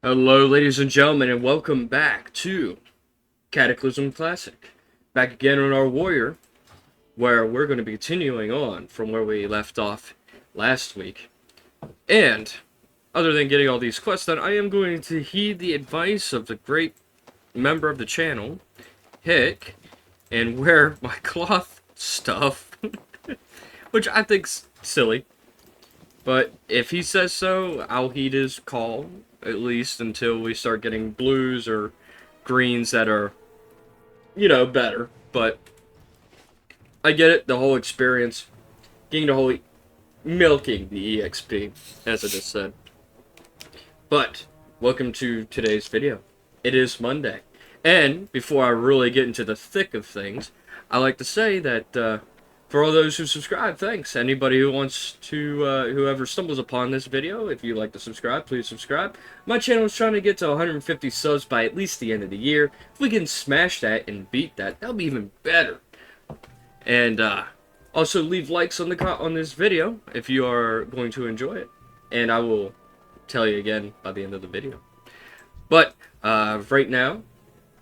Hello, ladies and gentlemen, and welcome back to Cataclysm Classic. Back again on our Warrior, where we're going to be continuing on from where we left off last week. And, other than getting all these quests done, I am going to heed the advice of the great member of the channel, Hick, and wear my cloth stuff, which I think's silly. But if he says so, I'll heed his call, at least until we start getting blues or greens that are, better. But I get it, the whole experience, getting the whole milking the EXP, as I just said. But, welcome to today's video. It is Monday. And, before I really get into the thick of things, I like to say that, for all those who subscribe, thanks. Anybody who wants to, whoever stumbles upon this video, if you'd like to subscribe, please subscribe. My channel is trying to get to 150 subs by at least the end of the year. If we can smash that and beat that, that'll be even better. And, also leave likes on this video if you are going to enjoy it. And I will tell you again by the end of the video. But, right now,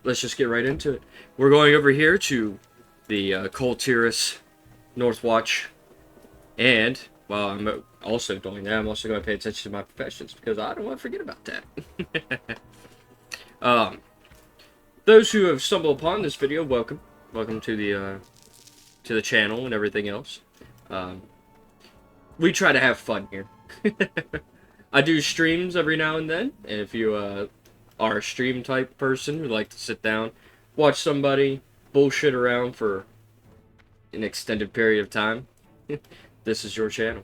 let's just get right into it. We're going over here to the, Coltiris Northwatch, and while I'm also doing that, I'm also going to pay attention to my professions because I don't want to forget about that. Those who have stumbled upon this video, welcome to the channel and everything else. We try to have fun here. I do streams every now and then, and if you are a stream type person who like to sit down, watch somebody bullshit around for an extended period of time, this is your channel.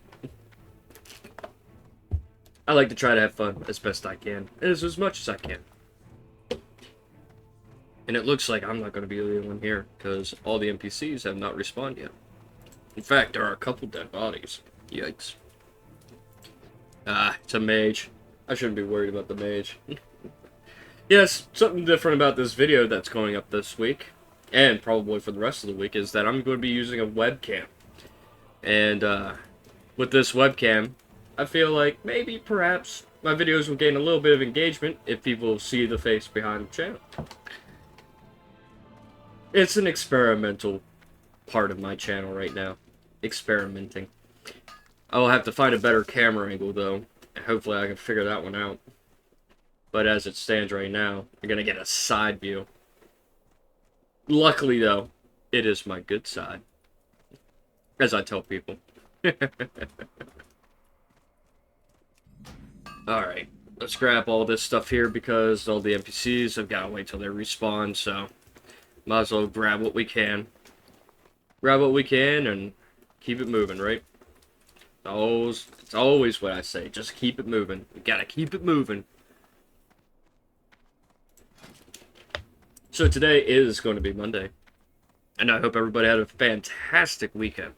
I like to try to have fun as best I can, as much as I can. And it looks like I'm not going to be the only one here, because all the NPCs have not respawned yet. In fact, there are a couple dead bodies. Yikes. It's a mage. I shouldn't be worried about the mage. Yes, something different about this video that's going up this week, and probably for the rest of the week, is that I'm going to be using a webcam. And with this webcam, I feel like maybe, perhaps, my videos will gain a little bit of engagement if people see the face behind the channel. It's an experimental part of my channel right now. Experimenting. I will have to find a better camera angle, though. And hopefully I can figure that one out. But as it stands right now, you're going to get a side view. Luckily, though, it is my good side. As I tell people. Alright, let's grab all this stuff here because all the NPCs have got to wait till they respawn, so might as well grab what we can. Grab what we can and keep it moving, right? It's always what I say, just keep it moving. We gotta keep it moving. So today is going to be Monday, and I hope everybody had a fantastic weekend.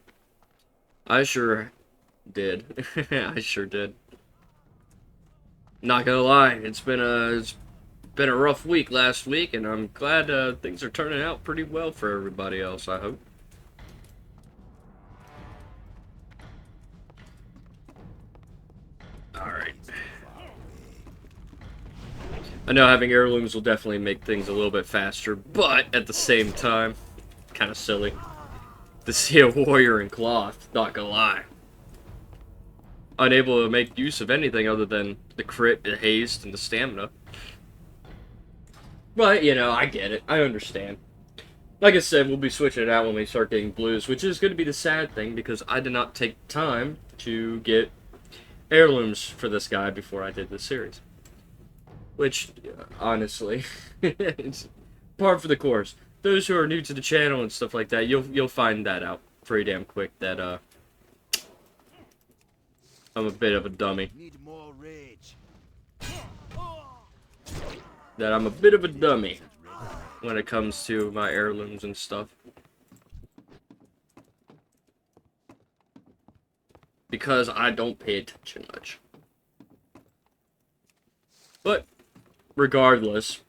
I sure did. I sure did. Not gonna lie, it's been a rough week last week, and I'm glad things are turning out pretty well for everybody else, I hope. Alright. I know having heirlooms will definitely make things a little bit faster, but at the same time, kind of silly to see a warrior in cloth, not gonna lie. Unable to make use of anything other than the crit, the haste, and the stamina. But, I get it. I understand. Like I said, we'll be switching it out when we start getting blues, which is going to be the sad thing, because I did not take time to get heirlooms for this guy before I did this series. Which, honestly, it's par for the course. Those who are new to the channel and stuff like that, you'll find that out pretty damn quick, that, I'm a bit of a dummy. That I'm a bit of a dummy when it comes to my heirlooms and stuff. Because I don't pay attention much. But regardless,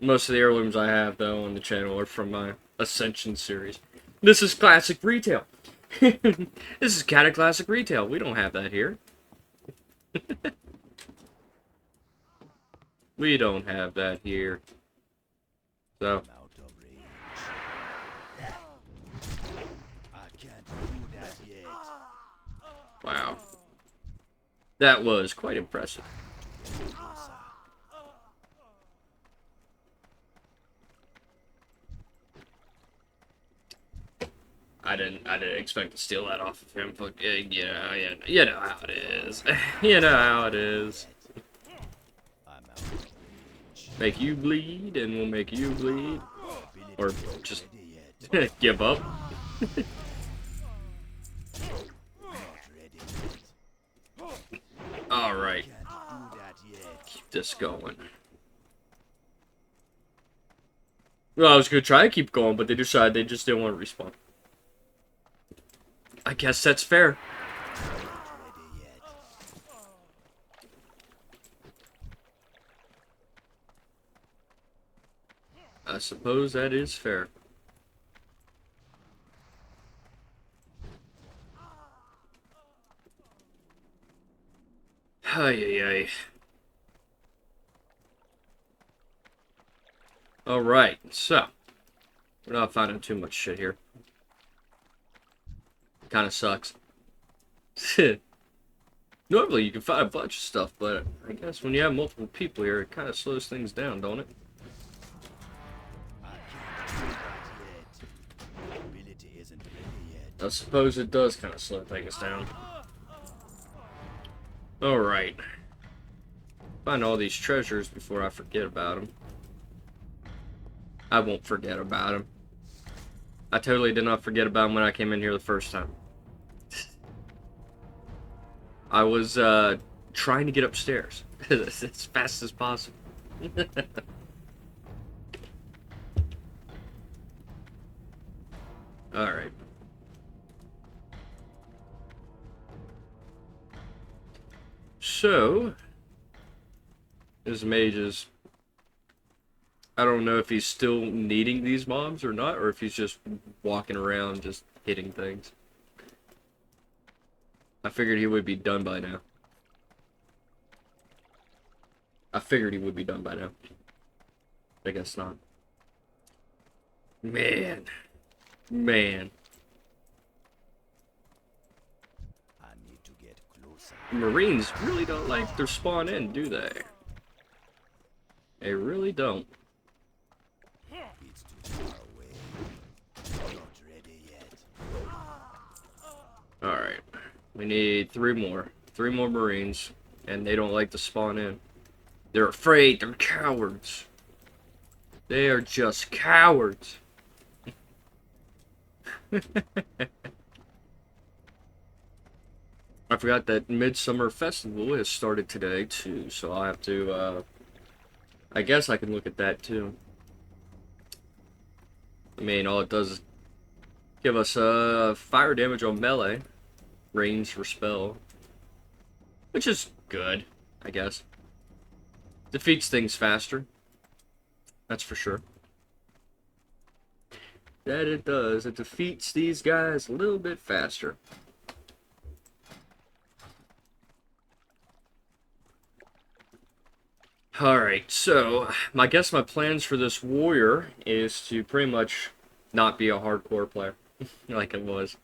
most of the heirlooms I have, though, on the channel are from my Ascension series. This is classic retail. This is Cata classic retail. We don't have that here. We don't have that here. So. Wow. That was quite impressive. I didn't expect to steal that off of him, but yeah, you know how it is. You know how it is. Make you bleed, and we'll make you bleed. Or just give up. Alright. Keep this going. Well, I was gonna try to keep going, but they decided they just didn't want to respawn. I guess that's fair. I suppose that is fair. Ay, ay, ay. Alright, so. We're not finding too much shit here. Kinda sucks. Normally you can find a bunch of stuff, but I guess when you have multiple people here, it kind of slows things down, don't it? I suppose it does kind of slow things down. Alright. Find all these treasures before I forget about them. I won't forget about them. I totally did not forget about them when I came in here the first time. I was trying to get upstairs as fast as possible. Alright. So, this mage is... I don't know if he's still needing these mobs or not, or if he's just walking around just hitting things. I figured he would be done by now. I guess not. Man. Man. I need to get closer. Marines really don't like their spawn in, do they? They really don't. It's too far away. Not ready yet. Alright. We need 3 more. 3 more Marines. And they don't like to spawn in. They're afraid. They're cowards. They are just cowards. I forgot that Midsummer Festival has started today, too. So I'll have to, I guess I can look at that, too. I mean, all it does is give us, fire damage on melee. Range for spell. Which is good, I guess. Defeats things faster. That's for sure. That it does. It defeats these guys a little bit faster. Alright, so I guess my plans for this warrior is to pretty much not be a hardcore player like it was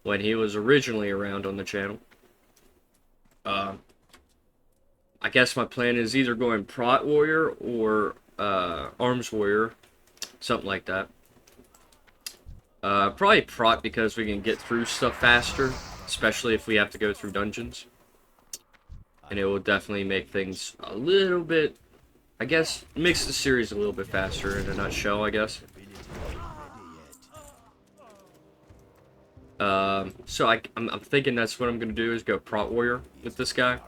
when he was originally around on the channel. I guess my plan is either going prot warrior or arms warrior, something like that. Probably prot because we can get through stuff faster, especially if we have to go through dungeons. And it will definitely make things a little bit, I guess, makes the series a little bit faster in a nutshell, I guess. So I'm thinking that's what I'm going to do is go prot warrior with this guy.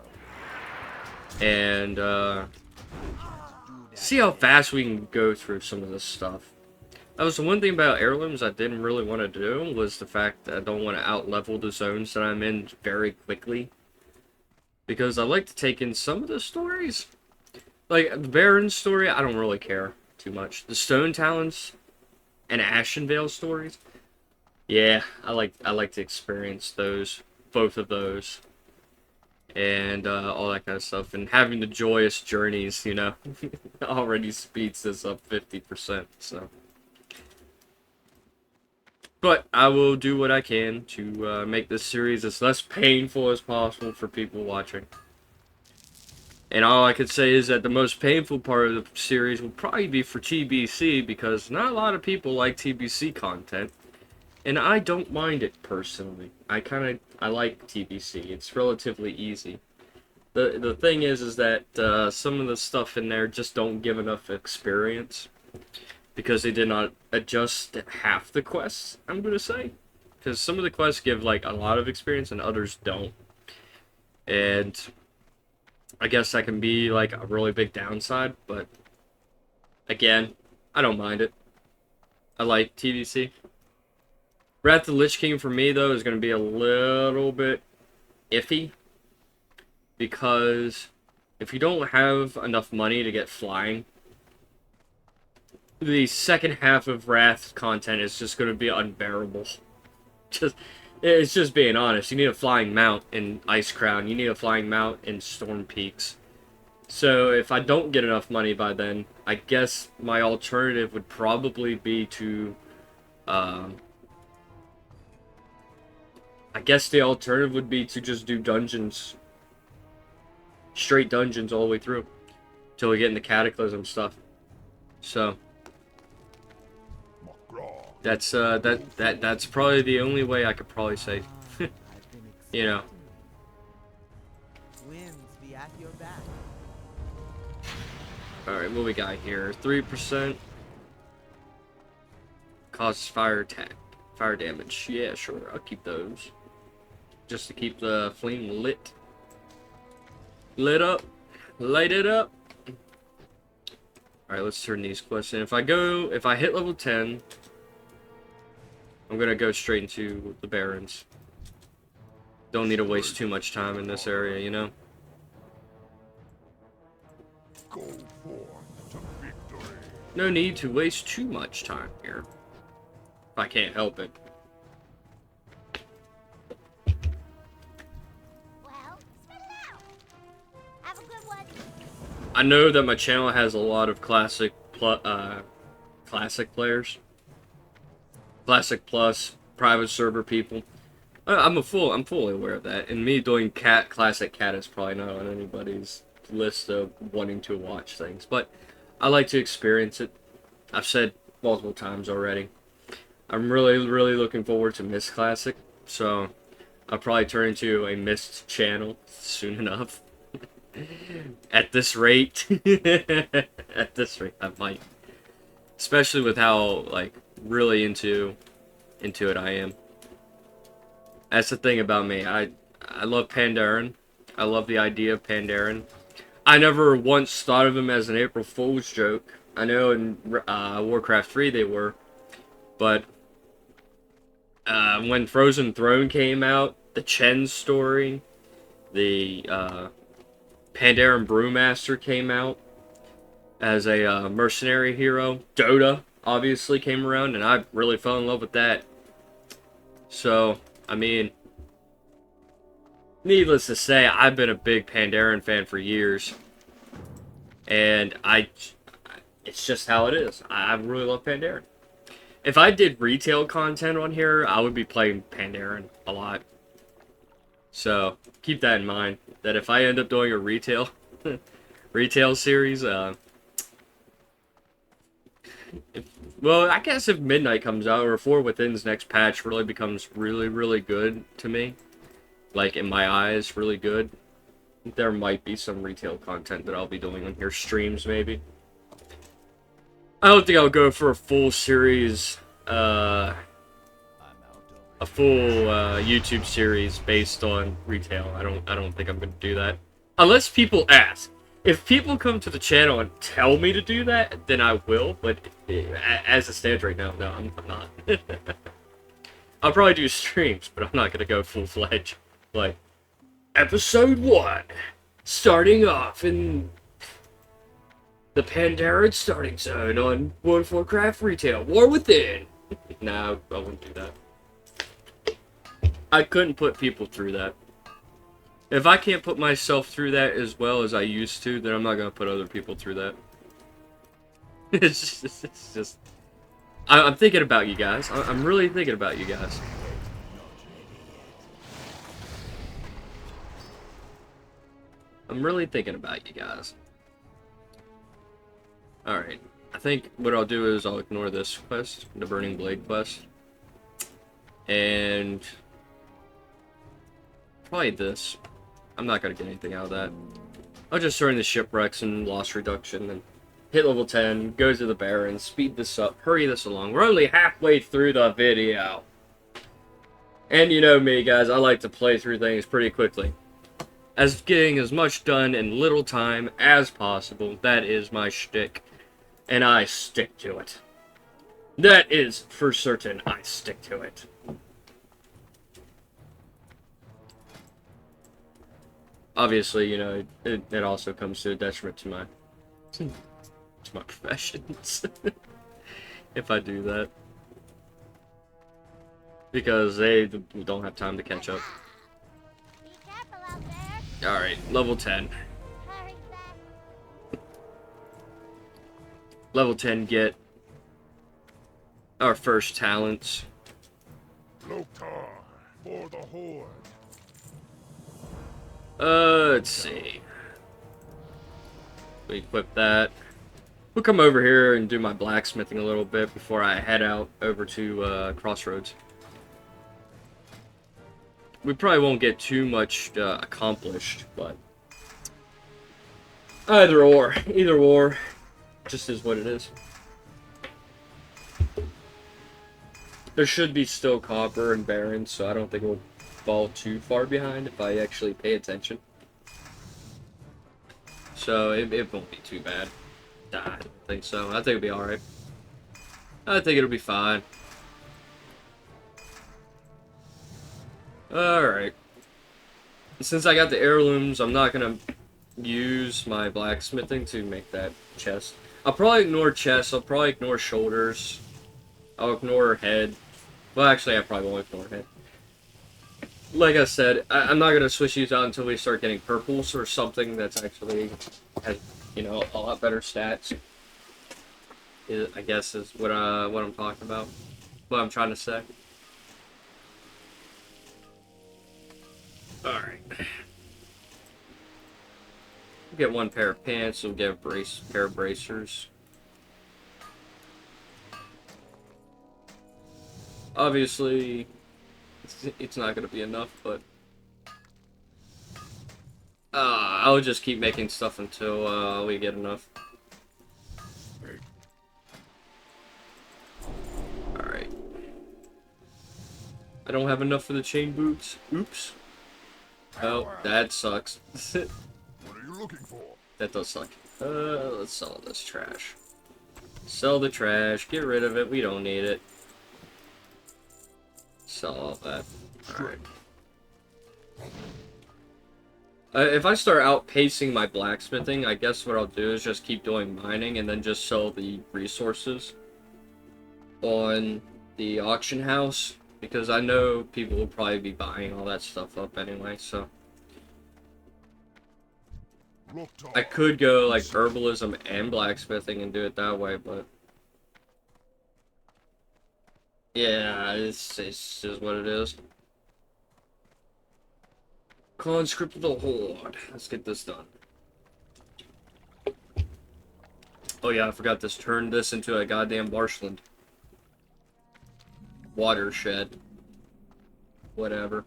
And, see how fast we can go through some of this stuff. That was the one thing about heirlooms I didn't really want to do, was the fact that I don't want to out-level the zones that I'm in very quickly. Because I like to take in some of the stories. Like, the Baron's story, I don't really care too much. The Stone Talons and Ashenvale stories, yeah, I like to experience those, both of those. and all that kind of stuff, and having the joyous journeys, you know, already speeds this up 50%. So, but I will do what I can to make this series as less painful as possible for people watching. And all I could say is that the most painful part of the series will probably be for TBC, because not a lot of people like TBC content. And I don't mind it personally. I like TBC. It's relatively easy. The thing is that some of the stuff in there just don't give enough experience, because they did not adjust half the quests, I'm gonna say. Because some of the quests give like a lot of experience and others don't. And I guess that can be like a really big downside, but again, I don't mind it. I like TBC. Wrath of the Lich King for me, though, is going to be a little bit iffy, because if you don't have enough money to get flying, the second half of Wrath content is just going to be unbearable. It's just being honest. You need a flying mount in Ice Crown. You need a flying mount in Storm Peaks. So if I don't get enough money by then, I guess my alternative would probably be to... I guess the alternative would be to just do dungeons. Straight dungeons all the way through. Till we get into Cataclysm stuff. So... That's that's probably the only way I could probably say. You know. Alright, what we got here? 3% causes fire attack. Fire damage. Yeah, sure. I'll keep those. Just to keep the flame lit. Lit up. Light it up. Alright, let's turn these quests in. If I hit level 10, I'm gonna go straight into the Barrens. Don't need to waste too much time in this area, you know? Go forth to victory. No need to waste too much time here. If I can't help it. Well, spit it out. Have a good one. I know that my channel has a lot of classic players. Classic Plus, private server people. I'm fully aware of that. And me doing classic Cata is probably not on anybody's list of wanting to watch things. But I like to experience it. I've said multiple times already. I'm really looking forward to Mist Classic. So I'll probably turn into a Mist channel soon enough. At this rate. At this rate, I might. Especially with how, like, really into it I am. That's the thing about me. I love Pandaren. I love the idea of Pandaren. I never once thought of him as an April Fool's joke. I know in Warcraft 3 they were. But when Frozen Throne came out, the Chen story, the Pandaren Brewmaster came out as a mercenary hero. Dota obviously came around, and I really fell in love with that. So, I mean, needless to say, I've been a big Pandaren fan for years. And it's just how it is. I really love Pandaren. If I did retail content on here, I would be playing Pandaren a lot. So, keep that in mind, that if I end up doing a retail series, well, I guess if Midnight comes out, or Four Within's next patch really becomes really good to me, like in my eyes, really good, there might be some retail content that I'll be doing on here, streams maybe. I don't think I'll go for a full series, a full YouTube series based on retail. I don't think I'm gonna do that unless people ask. If people come to the channel and tell me to do that, then I will, but as it stands right now, no, I'm not. I'll probably do streams, but I'm not going to go full-fledged. Like, Episode 1, starting off in the Pandaren starting zone on World of Warcraft Retail, War Within. No, I wouldn't do that. I couldn't put people through that. If I can't put myself through that as well as I used to, then I'm not gonna put other people through that. It's just I'm thinking about you guys. I'm really thinking about you guys. I'm really thinking about you guys. Alright. I think what I'll do is I'll ignore this quest, the Burning Blade quest. And probably this. I'm not gonna get anything out of that. I'll just turn the shipwrecks and loss reduction and hit level 10, go to the Baron, speed this up, hurry this along. We're only halfway through the video. And you know me, guys, I like to play through things pretty quickly. As getting as much done in little time as possible, that is my shtick. And I stick to it. That is for certain, I stick to it. Obviously, you know, it also comes to a detriment to my professions. If I do that. Because they don't have time to catch up. Be careful out there. Alright, level 10. Hurry back. Level 10, get our first talents. Lokar for the Horde. Let's see. We equip that. We'll come over here and do my blacksmithing a little bit before I head out over to Crossroads. We probably won't get too much accomplished, but either or, just is what it is. There should be still copper and barons, so I don't think we'll fall too far behind if I actually pay attention. So it won't be too bad. I don't think so. I think it'll be alright. I think it'll be fine. Alright. Since I got the heirlooms, I'm not gonna use my blacksmithing to make that chest. I'll probably ignore chests, I'll probably ignore shoulders. I'll ignore head. Well, actually, I probably won't ignore head. Like I said, I'm not gonna switch these out until we start getting purples or something that's actually has, you know, a lot better stats. I guess is what I'm talking about. What I'm trying to say. Alright. We'll get one pair of pants, we'll get a pair of bracers. Obviously, it's not going to be enough, but I'll just keep making stuff until we get enough. Alright. I don't have enough for the chain boots. Oops. Oh, that sucks. What are you looking for? That does suck. Let's sell this trash. Sell the trash. Get rid of it. We don't need it. Sell all that. Alright. If I start outpacing my blacksmithing, I guess what I'll do is just keep doing mining and then just sell the resources on the auction house. Because I know people will probably be buying all that stuff up anyway, so. I could go like herbalism and blacksmithing and do it that way, but. Yeah, it's just what it is. Conscript of the Horde. Let's get this done. Oh yeah, I forgot this. Turn this into a goddamn marshland. Watershed. Whatever.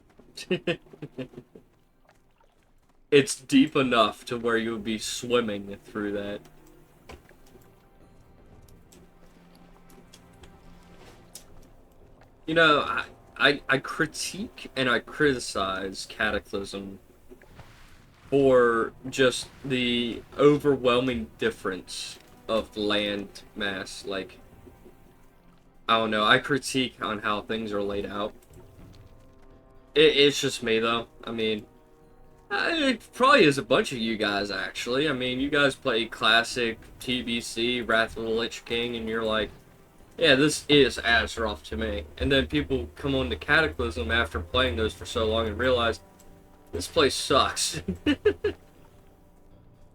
It's deep enough to where you would be swimming through that. You know, I critique and I criticize Cataclysm for just the overwhelming difference of land mass. Like, I don't know, I critique on how things are laid out. It's just me, though. I mean, it probably is a bunch of you guys, actually. I mean, you guys play classic TBC, Wrath of the Lich King, and you're like, yeah, this is Azeroth to me. And then people come on to Cataclysm after playing those for so long and realize, This place sucks.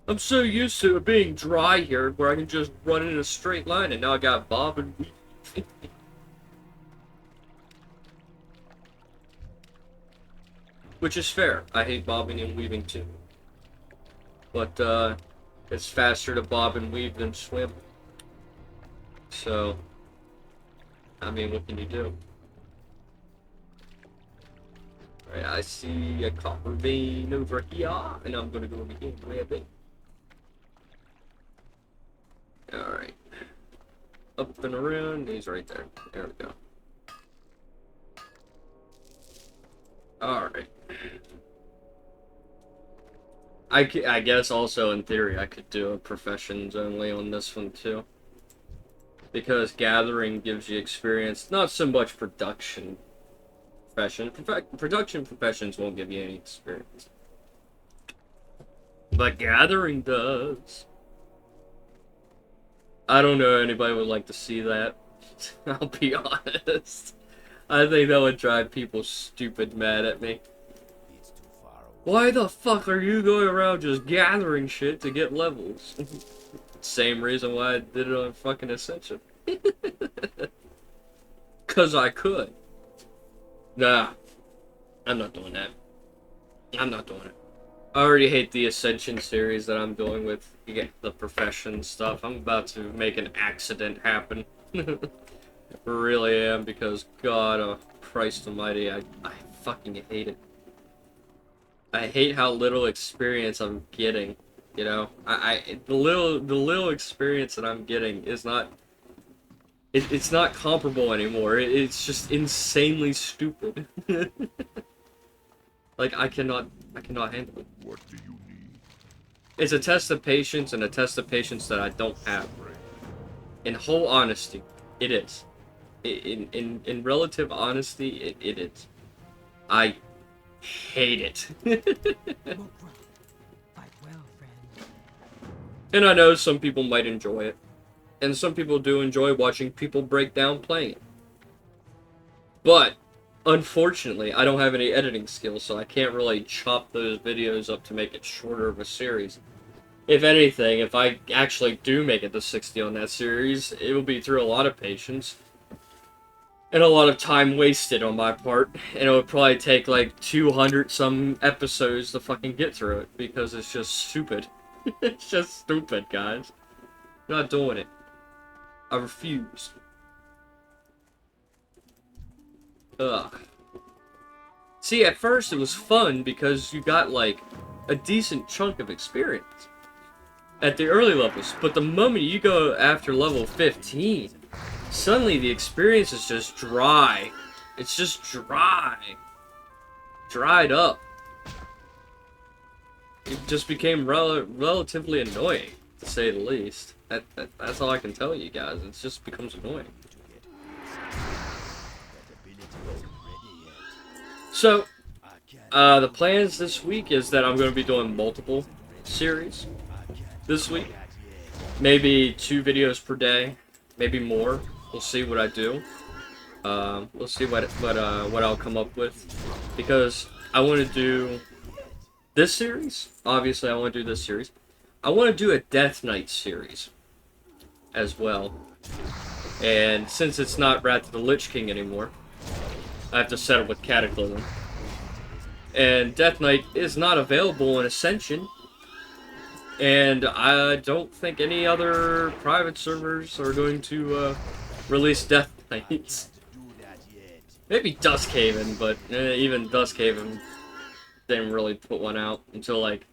I'm so used to it being dry here, where I can just run in a straight line, and now I got bob and weave. Which is fair. I hate bobbing and weaving too. But, it's faster to bob and weave than swim. So, I mean, what can you do? Alright, I see a copper vein over here, and I'm gonna go over here and grab it. Alright. Up and around, he's right there. There we go. Alright. I guess also in theory I could do a professions only on this one too. Because gathering gives you experience, not so much production profession. Production professions won't give you any experience. But gathering does. I don't know anybody would like to see that. I'll be honest. I think that would drive people stupid mad at me. Why the fuck are you going around just gathering shit to get levels? Same reason why I did it on fucking Ascension. 'Cause I could. Nah. I'm not doing that. I'm not doing it. I already hate the Ascension series that I'm doing with the profession stuff. I'm about to make an accident happen. Really am, because God, oh, Christ almighty, I fucking hate it. I hate how little experience I'm getting, you know? The little experience that I'm getting is not... It's not comparable anymore. It's just insanely stupid. Like, I cannot handle it. What do you need? It's a test of patience, and a test of patience that I don't have. In whole honesty, it is. In relative honesty, it is. I hate it. And I know some people might enjoy it. And some people do enjoy watching people break down playing it. But, unfortunately, I don't have any editing skills, so I can't really chop those videos up to make it shorter of a series. If anything, if I actually do make it to 60 on that series, it will be through a lot of patience. And a lot of time wasted on my part. And it would probably take like 200 some episodes to fucking get through it, because it's just stupid. It's just stupid, guys. I'm not doing it. I refuse. Ugh. See, at first it was fun because you got like a decent chunk of experience at the early levels, but the moment you go after level 15, suddenly the experience is just dry. It's just dry. Dried up. It just became relatively annoying, to say the least. That's all I can tell you guys. It just becomes annoying. So, the plans this week is that I'm going to be doing multiple series this week. Maybe 2 videos per day, maybe more. We'll see what I do. We'll see what I'll come up with, because I want to do this series. Obviously, I want to do this series. I want to do a Death Knight series as well. And since it's not Wrath of the Lich King anymore, I have to settle with Cataclysm. And Death Knight is not available in Ascension. And I don't think any other private servers are going to release Death Knights. Maybe Duskhaven, but even Duskhaven didn't really put one out until like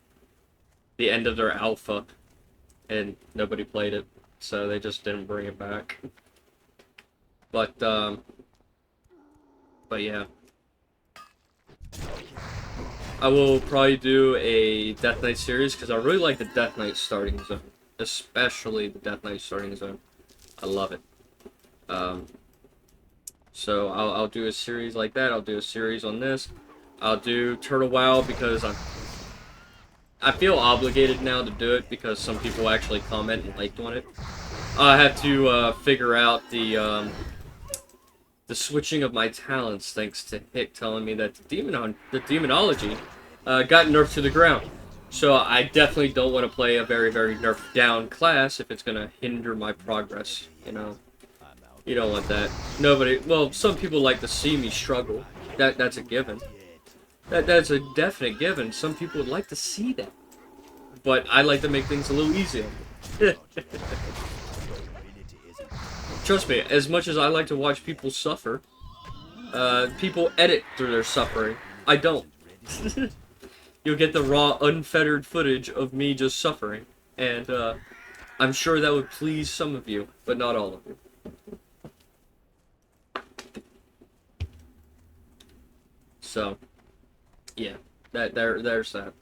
the end of their alpha. And nobody played it, so they just didn't bring it back. But yeah. I will probably do a Death Knight series, because I really like the Death Knight starting zone. Especially the Death Knight starting zone. I love it. So I'll do a series like that. I'll do a series on this. I'll do Turtle WoW, because I feel obligated now to do it, because some people actually comment and liked on it. I have to figure out the switching of my talents, thanks to Hick telling me that the demonology got nerfed to the ground. So I definitely don't want to play a very, very nerfed down class if it's going to hinder my progress, you know. You don't want that. Nobody, well, some people like to see me struggle. That's a given. That's a definite given. Some people would like to see that. But I like to make things a little easier. Trust me, as much as I like to watch people suffer, people edit through their suffering. I don't. You'll get the raw, unfettered footage of me just suffering. And I'm sure that would please some of you, but not all of you. So, yeah, there's that.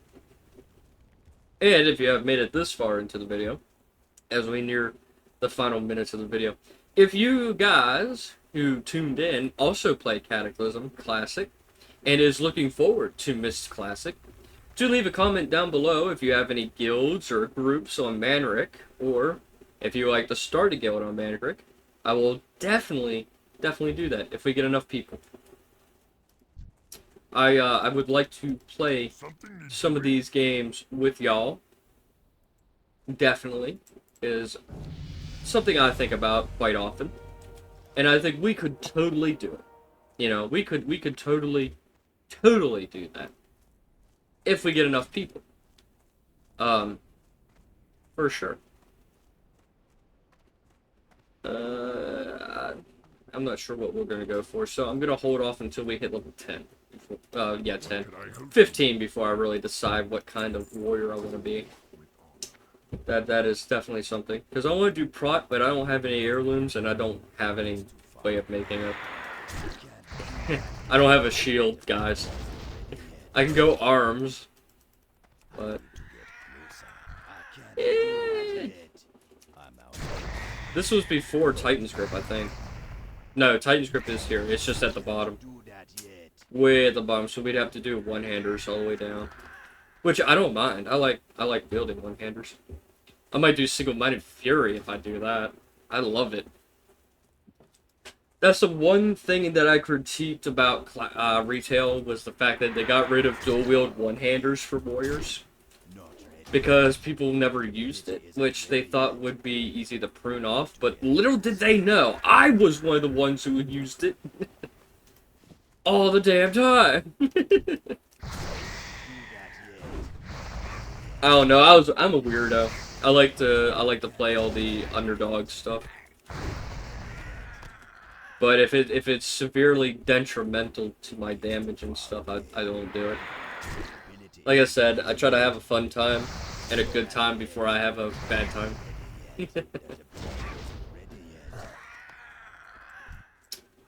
And if you have made it this far into the video, as we near the final minutes of the video, if you guys who tuned in also play Cataclysm Classic and is looking forward to Mist Classic, do leave a comment down below if you have any guilds or groups on Manric, or if you like to start a guild on Manric. I will definitely do that if we get enough people. I would like to play some of these games with y'all. Definitely is something I think about quite often, and I think we could totally do it. You know, we could totally do that if we get enough people. For sure. I'm not sure what we're gonna go for, so I'm gonna hold off until we hit level 10. Yeah, 10. 15 before I really decide what kind of warrior I want to be. That is definitely something. Because I want to do prot, but I don't have any heirlooms, and I don't have any way of making it. I don't have a shield, guys. I can go arms, but... This was before Titan's Grip, I think. No, Titan's Grip is here. It's just at the bottom. Way at the bottom, so we'd have to do one-handers all the way down. Which I don't mind. I like building one-handers. I might do single-minded fury if I do that. I love it. That's the one thing that I critiqued about retail, was the fact that they got rid of dual-wield one-handers for warriors. Because people never used it, which they thought would be easy to prune off, but little did they know, I was one of the ones who had used it. All the damn time. I don't know. I'm a weirdo. I like to play all the underdog stuff. But if it's severely detrimental to my damage and stuff, I don't do it. Like I said, I try to have a fun time and a good time before I have a bad time.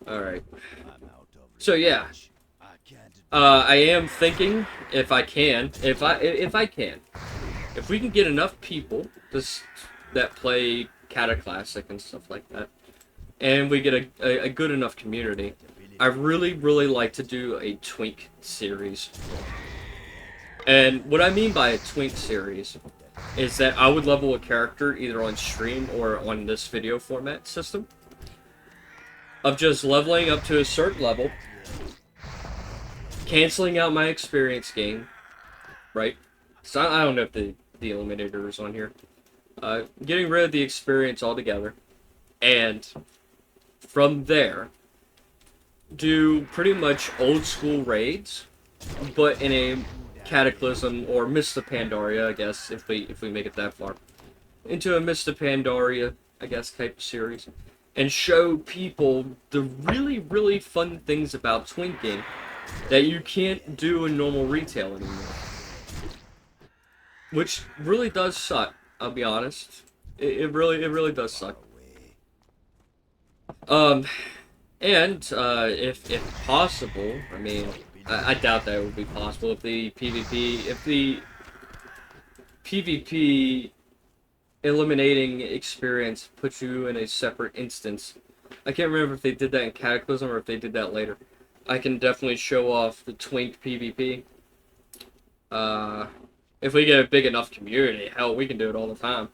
All right. So yeah, I am thinking if we can get enough people that play Cata Classic and stuff like that, and we get a good enough community, I really like to do a Twink series. And what I mean by a Twink series is that I would level a character either on stream or on this video format system, of just leveling up to a certain level, canceling out my experience gain, right? So I don't know if the eliminator is on here. Getting rid of the experience altogether, and from there, do pretty much old school raids, but in a Cataclysm or Mist of Pandaria, I guess, if we make it that far, into a Mist of Pandaria, I guess, type of series, and show people the really fun things about twinking that you can't do in normal retail anymore. Which really does suck, I'll be honest. It really does suck. And if possible, I mean, I doubt that it would be possible if the PvP eliminating experience puts you in a separate instance. I can't remember if they did that in Cataclysm or if they did that later. I can definitely show off the Twink PvP. If we get a big enough community, hell, we can do it all the time.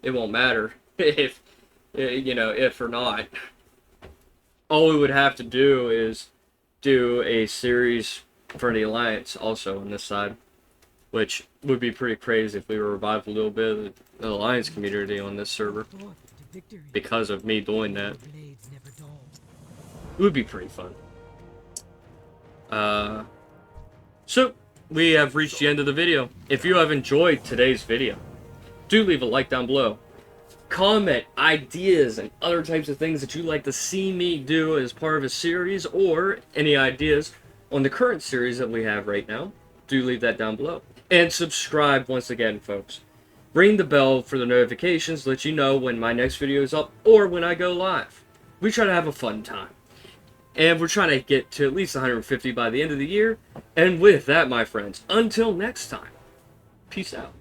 It won't matter if, you know, if or not. All we would have to do is do a series for the Alliance also on this side, which would be pretty crazy if we revived a little bit of the Alliance community on this server because of me doing that. It would be pretty fun. So, we have reached the end of the video. If you have enjoyed today's video, do leave a like down below. Comment ideas and other types of things that you'd like to see me do as part of a series, or any ideas on the current series that we have right now. Do leave that down below. And subscribe once again, folks. Ring the bell for the notifications to let you know when my next video is up or when I go live. We try to have a fun time. And we're trying to get to at least 150 by the end of the year. And with that, my friends, until next time, peace out.